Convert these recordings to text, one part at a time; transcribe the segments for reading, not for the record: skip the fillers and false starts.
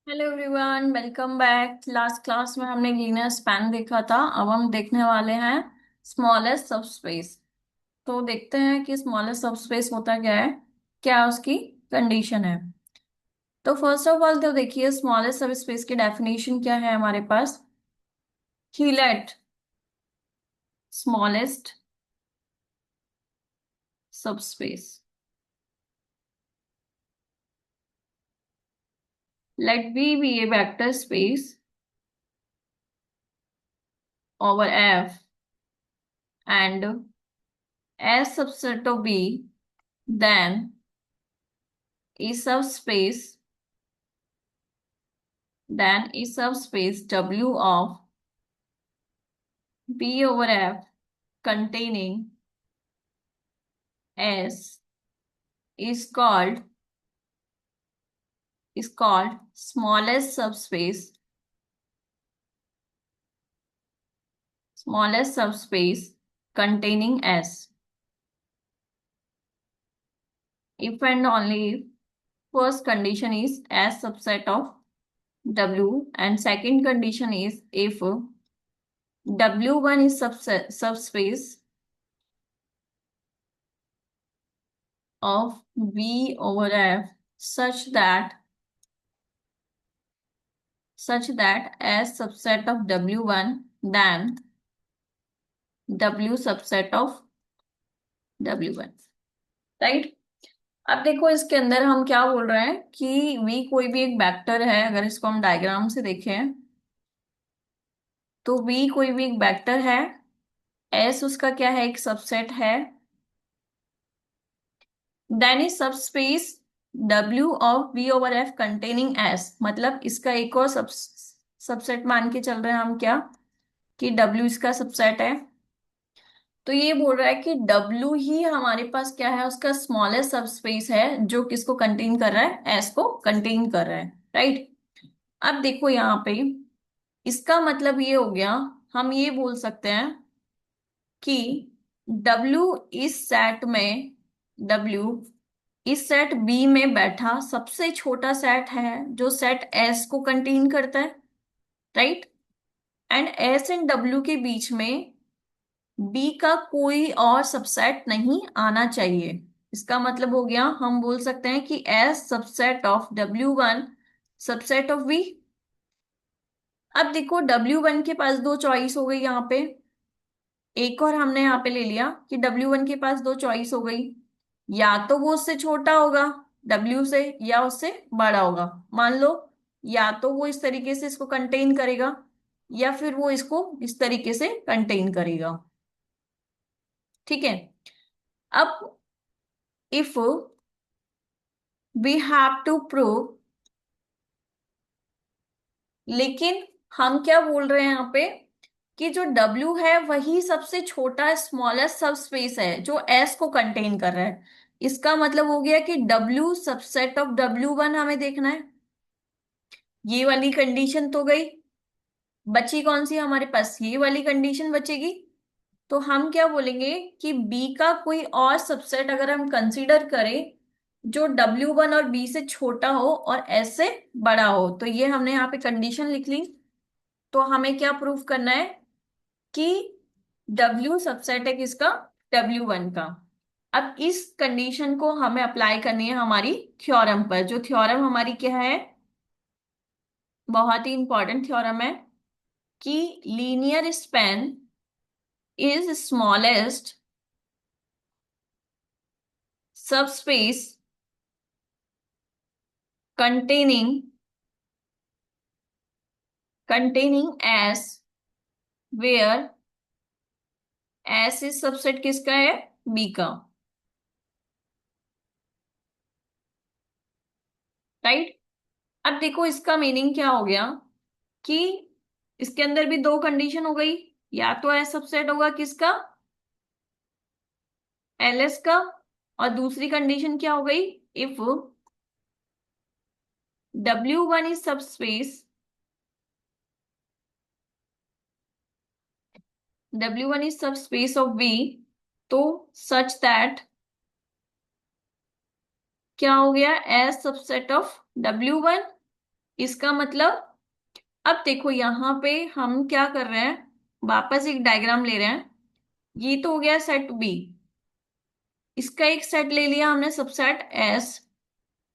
Hello everyone, welcome back. Last class में हमने linear span देखा था। अब हम देखने वाले हैं स्मॉलेस्ट सबस्पेस। तो देखते हैं कि स्मॉलेस्ट सबस्पेस होता क्या है, क्या उसकी कंडीशन है। तो फर्स्ट ऑफ ऑल तो देखिए स्मॉलेस्ट सबस्पेस की डेफिनेशन क्या है हमारे पास कि let smallest subspace, let be a vector space over F and as subset of B, then is subspace W of B over F containing S is called smallest subspace containing S if and only if first condition is S subset of W and second condition is if W1 is subspace of V over F such that S subset of W1 then W subset of W1, right. अब देखो इसके अंदर हम क्या बोल रहे हैं कि V कोई भी एक वेक्टर है। अगर इसको हम डायग्राम से देखें तो V कोई भी एक वेक्टर है, S उसका क्या है, एक सबसेट है। Then is subspace W of V over F containing S, मतलब इसका एक और सबसेट मान के चल रहे हैं हम, क्या कि W इसका सबसेट है। तो ये बोल रहा है कि W ही हमारे पास क्या है, उसका स्मॉलेस्ट सबस्पेस है जो किसको कंटेन कर रहा है, S को कंटेन कर रहा है, राइट। अब देखो यहाँ पे इसका मतलब ये हो गया, हम ये बोल सकते हैं कि W W इस सेट B में बैठा सबसे छोटा सेट है जो सेट S को कंटेन करता है, right. And S and W के बीच में B का कोई और सबसेट नहीं आना चाहिए। इसका मतलब हो गया, हम बोल सकते हैं कि S subset of W1 subset of V। अब देखो W1 के पास दो चॉइस हो गई यहाँ पे, एक और हमने यहाँ पे ले लिया कि W1 के पास दो चॉइस हो गई, या तो वो उससे छोटा होगा W से या उससे बड़ा होगा। मान लो या तो वो इस तरीके से इसको कंटेन करेगा या फिर वो इसको इस तरीके से कंटेन करेगा, ठीक है। अब if we have to prove, लेकिन हम क्या बोल रहे हैं यहाँ पे कि जो W है वही सबसे छोटा स्मॉलेस्ट सब स्पेस है जो S को कंटेन कर रहा है। इसका मतलब हो गया कि W सबसेट ऑफ W1 हमें देखना है। ये वाली कंडीशन तो गई, बची कौन सी हमारे पास, ये वाली कंडीशन बचेगी। तो हम क्या बोलेंगे कि B का कोई और सबसेट अगर हम कंसीडर करें जो W1 और B से छोटा हो और S से बड़ा हो, तो ये हमने यहाँ पे कंडीशन लिख ली। तो हमें क्या प्रूफ करना है कि W सबसेट है किसका, W1 का। अब इस कंडीशन को हमें अप्लाई करनी है हमारी थ्योरम पर, जो थ्योरम हमारी क्या है, बहुत ही इंपॉर्टेंट थ्योरम है कि linear span is smallest subspace containing S where S इस सबसेट किसका है, B का, राइट। अब देखो इसका मीनिंग क्या हो गया कि इसके अंदर भी दो कंडीशन हो गई, या तो S सबसेट होगा किसका, LS का, और दूसरी कंडीशन क्या हो गई, if W1 is subspace W1 is subspace of V, तो सच दैट क्या हो गया, S सबसेट ऑफ W1 इसका मतलब, अब देखो यहाँ पे हम क्या कर रहे हैं, वापस एक डायग्राम ले रहे हैं। ये तो हो गया सेट बी, इसका एक सेट ले लिया हमने सबसेट एस,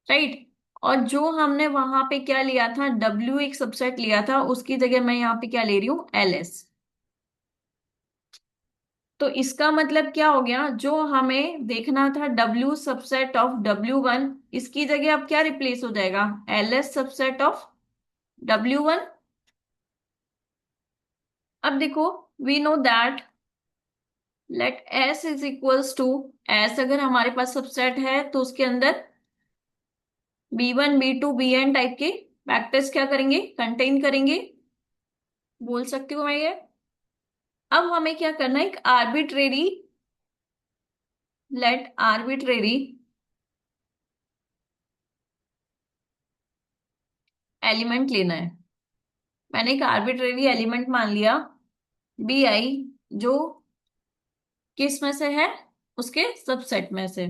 राइट। और जो हमने वहां पे क्या लिया था, डब्ल्यू एक सबसेट लिया था, उसकी जगह मैं यहाँ पे क्या ले रही हूँ, एल एस। तो इसका मतलब क्या हो गया, जो हमें देखना था डब्ल्यू सबसेट ऑफ डब्ल्यू 1, इसकी जगह अब क्या रिप्लेस हो जाएगा, L S subset of W 1। अब देखो, we know that let S is equals to, S अगर हमारे पास सबसेट है तो उसके अंदर B1 B2 Bn टाइप के वेक्टर्स क्या करेंगे, कंटेन करेंगे। बोल सकती हूँ मैं ये। अब हमें क्या करना है, एक आर्बिट्रेरी, लेट आर्बिट्रेरी एलिमेंट लेना है। मैंने एक आर्बिट्रेरी एलिमेंट मान लिया Bi, जो किस में से है, उसके सबसेट में से।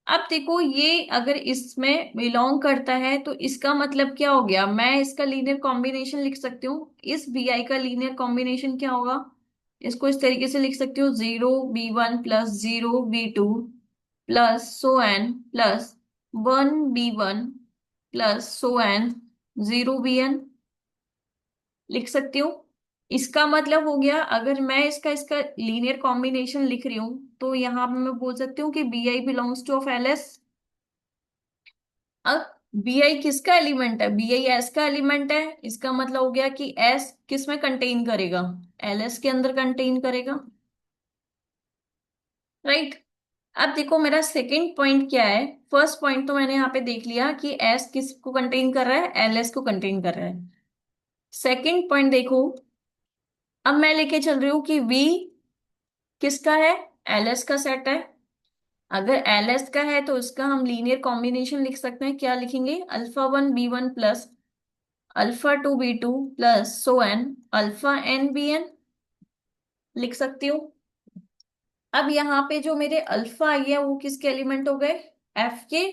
अब देखो, ये अगर इसमें बिलोंग करता है तो इसका मतलब क्या हो गया, मैं इसका लीनियर कॉम्बिनेशन लिख सकती हूँ। इस Bi का लीनियर कॉम्बिनेशन क्या होगा, इसको इस तरीके से लिख सकती हूँ, 0 B1 plus 0 B2 plus so on plus 1 B1 plus so on 0 Bn, लिख सकती हूँ। इसका मतलब हो गया, अगर मैं इसका इसका लीनियर कॉम्बिनेशन लिख रही हूँ तो यहाँ पे मैं बोल सकती हूँ कि Bi belongs to of L S. अब Bi किसका एलिमेंट है, Bi एस का एलिमेंट है। इसका मतलब हो गया कि एस किस में कंटेन करेगा, एल एस के अंदर कंटेन करेगा, राइट। अब देखो मेरा सेकंड पॉइंट क्या है, फर्स्ट पॉइंट तो मैंने यहाँ पे देख लिया कि एस किसको कंटेन कर रहा है, एल एस को कंटेन कर रहा है। सेकंड पॉइंट देखो, अब मैं लेके चल रही हूँ कि वी किसका है, एल एस का सेट है। अगर एल एस का है तो उसका हम लीनियर कॉम्बिनेशन लिख सकते हैं, क्या लिखेंगे, alpha 1 B1 plus alpha 2 B2 plus so on alpha n Bn, लिख सकती हूँ। अब यहाँ पे जो मेरे अल्फा आई है वो किसके एलिमेंट हो गए, एफ के।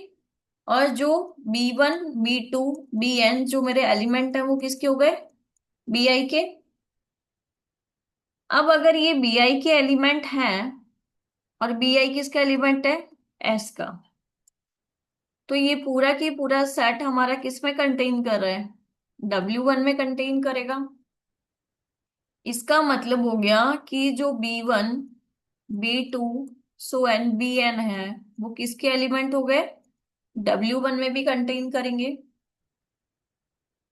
और जो B1 B2 Bn जो मेरे एलिमेंट है वो किसके हो गए, Bi के। अब अगर ये Bi के एलिमेंट हैं और Bi किसका एलिमेंट है, एस का, तो ये पूरा की पूरा सेट हमारा किस में कंटेन कर रहा है, W1 में कंटेन करेगा। इसका मतलब हो गया कि जो B1 B2 सो एन Bn है, वो किसके एलिमेंट हो गए, W1 में भी कंटेन करेंगे।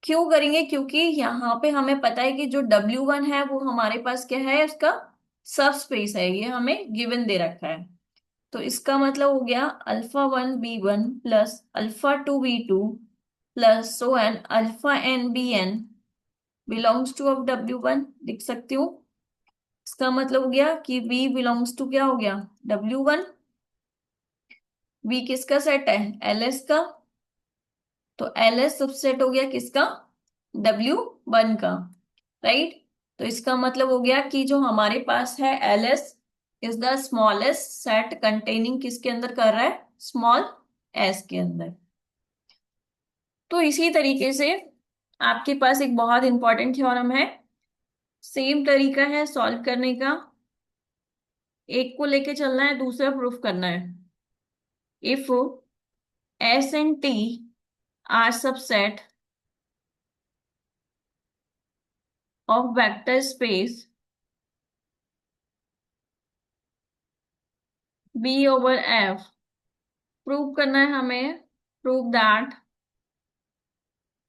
क्यों करेंगे, क्योंकि यहाँ पे हमें पता है कि जो W1 है वो हमारे पास क्या है, उसका सब स्पेस है, ये हमें गिवन दे रखा है। तो इसका मतलब हो गया alpha 1 B1 plus alpha 2 B2 plus so on alpha n Bn belongs to of W1, लिख सकती हूँ। इसका मतलब हो गया कि V बिलोंग्स टू क्या हो गया, W1। V किसका सेट है, एल एस का, तो एल एस सबसेट हो गया किसका, W1 का, राइट। तो इसका मतलब हो गया कि जो हमारे पास है L S is the smallest set containing किसके अंदर कर रहा है, स्मॉल एस के अंदर। तो इसी तरीके से आपके पास एक बहुत इंपॉर्टेंट थ्योरम है, सेम तरीका है सॉल्व करने का। एक को लेके चलना है, दूसरा प्रूफ करना है। If S and T are subset of vector space V over F, prove करना है हमें, prove that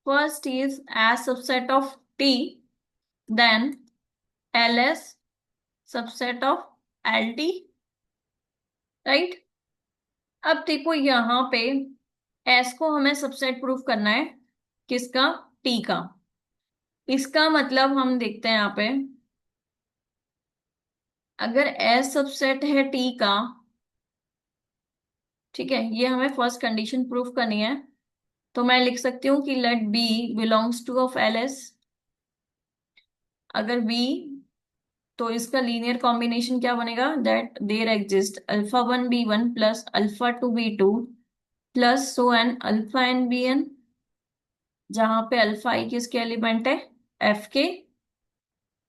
first is as subset of T, then L S subset of L T, right. अब देखो यहाँ पे एस को हमें सबसेट प्रूफ करना है, किसका, टी का। इसका मतलब हम देखते हैं यहाँ पे, अगर एस सबसेट है टी का, ठीक है, ये हमें फर्स्ट कंडीशन प्रूफ करनी है। तो मैं लिख सकती हूँ कि let B belongs to of L S. अगर बी, तो इसका लीनियर कॉम्बिनेशन क्या बनेगा, that there exist alpha 1 B1 plus alpha 2 B2 plus so on alpha n Bn। जहां पे अल्फा आई किसके एलिमेंट है, एफ के,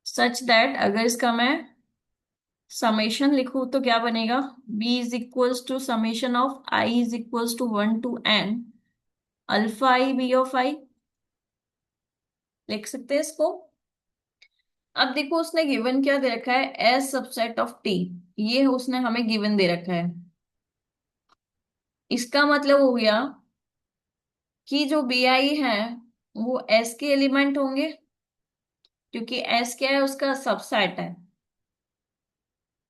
सच दैट अगर इसका मैं समेशन लिखूं तो क्या बनेगा, B is equals to summation of I is equals to 1 to n alpha I B of I, लिख सकते हैं इसको। अब देखो उसने गिवन क्या दे रखा है, एज सबसेट ऑफ टी, ये उसने हमें गिवन दे रखा है। इसका मतलब हो गया कि जो बी आई है वो एस के एलिमेंट होंगे, क्योंकि एस क्या है, उसका सबसेट है।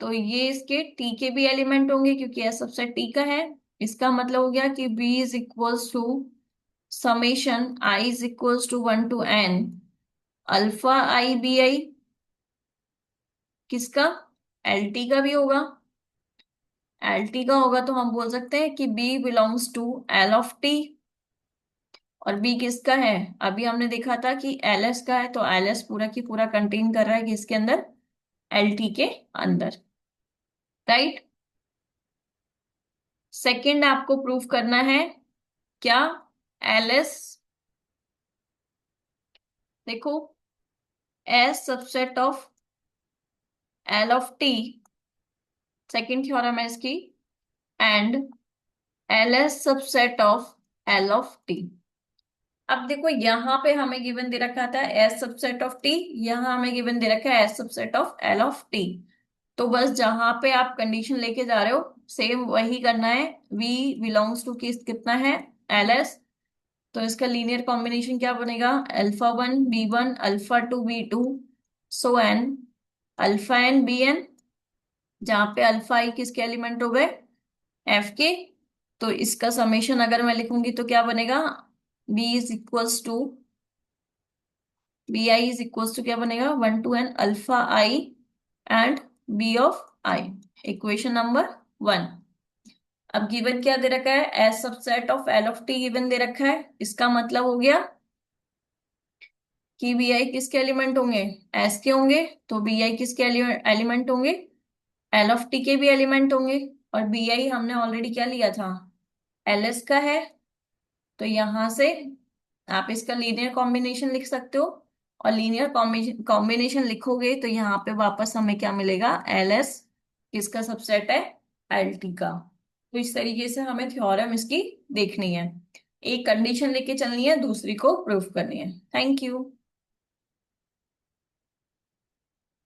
तो ये इसके टी के भी एलिमेंट होंगे क्योंकि एस सबसेट टी का है। इसका मतलब हो गया कि B is equals to summation I is equals to 1 to n alpha I B I, किसका, एल टी का भी होगा। एल टी का होगा तो हम बोल सकते हैं कि B belongs to L of T. और बी किसका है, अभी हमने देखा था कि एल एस का है, तो एल एस पूरा की पूरा कंटेन कर रहा है किसके अंदर, एल टी के अंदर, राइट। सेकंड आपको प्रूफ करना है क्या, एल एस, देखो, S subset of L of T, second theorem है इसकी, and L S subset of L of T. अब देखो यहाँ पे हमें गिवन दे रखा था एस सबसेट ऑफ टी, यहाँ हमें गिवन दे रखा है S subset of L of T. तो बस जहां पे आप कंडीशन लेके जा रहे हो सेम वही करना है। V बिलोंग्स टू किस कितना है, एल एस, तो इसका लीनियर कॉम्बिनेशन क्या बनेगा, alpha one B one alpha two B two, so on, alpha N B N, जहां पे अल्फा आई किसके एलिमेंट हो गए, एफ के। तो इसका समेशन अगर मैं लिखूंगी तो क्या बनेगा, B is equals to, B I is equals to क्या बनेगा, 1 to n alpha I and B of I, equation number 1। अब गिवन क्या दे रखा है, S subset of L of T given दे रखा है। इसका मतलब हो गया कि बी आई किसके एलिमेंट होंगे, एस के होंगे, तो बी आई किसके एलिमेंट होंगे, एल ऑफ टी के भी एलिमेंट होंगे। और बी आई हमने ऑलरेडी क्या लिया था, एल एस का है। तो यहां से आप इसका लीनियर कॉम्बिनेशन लिख सकते हो, और लीनियर कॉम्बिनेशन लिखोगे तो यहाँ पे वापस हमें क्या मिलेगा, एल एस किसका सबसेट है, एल टी का। तो इस तरीके से हमें थ्योरम इसकी देखनी है, एक कंडीशन लेके चलनी है, दूसरी को प्रूफ करनी है। Thank you.